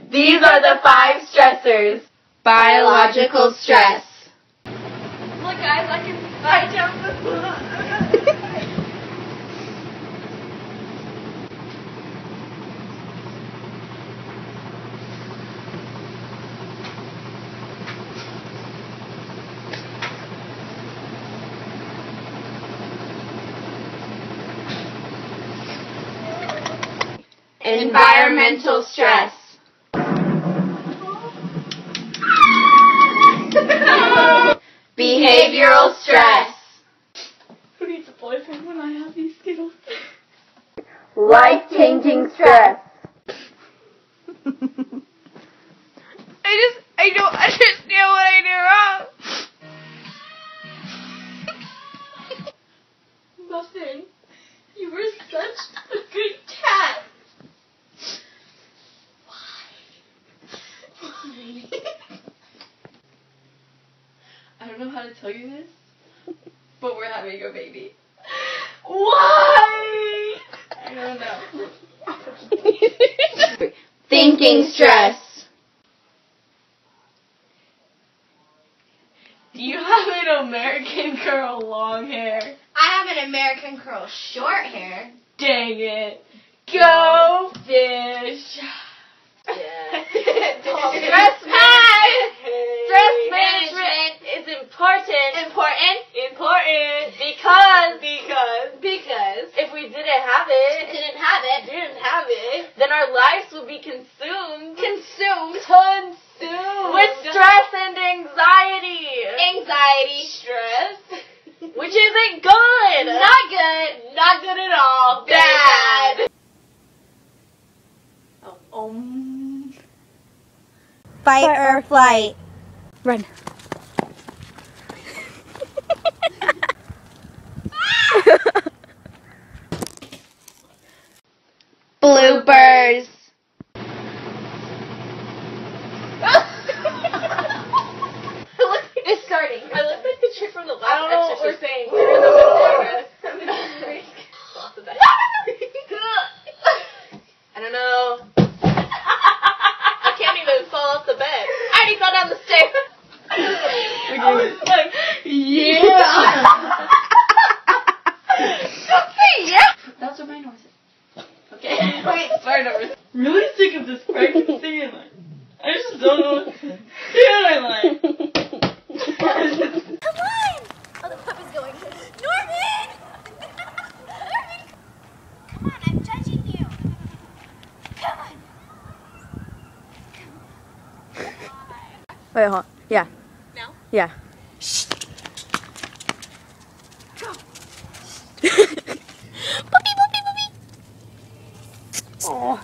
These are the 5 stressors. Biological stress. Look guys, I jumped the Environmental stress. Behavioral stress. Who needs a boyfriend when I have these Skittles? Life-changing stress. I don't understand what I do wrong. Muffin, you were such a good cat. Why? I don't know how to tell you this, but we're having a baby. Why? I don't know. Thinking stress. Do you have an American Girl long hair? I have an American Curl short hair. Dang it. Go fish. Yeah. Stress management is important. Important. Because if we didn't have it, then our lives would be consumed with stress and anxiety. Stress. Which isn't good. Not good. Not good at all. Bad. Fight or flight. Run. Bloopers. It's starting. I look like the chick from the last I don't know what we're Exorcist. saying. We're in the middle of it. I don't know. I can't even fall off the bed. I already fell down the stairs. I was like, yeah. Yeah. That's what my noise is. Okay. Wait, start over. Really sick of this pregnancy and like, I just don't know what to do. Like. Come on! Oh, the puppy's going. Norman! Norman! Come on, I'm judging you. Come on. Wait, hold on. Yeah. Now? Yeah. Puppy, puppy, puppy. Oh.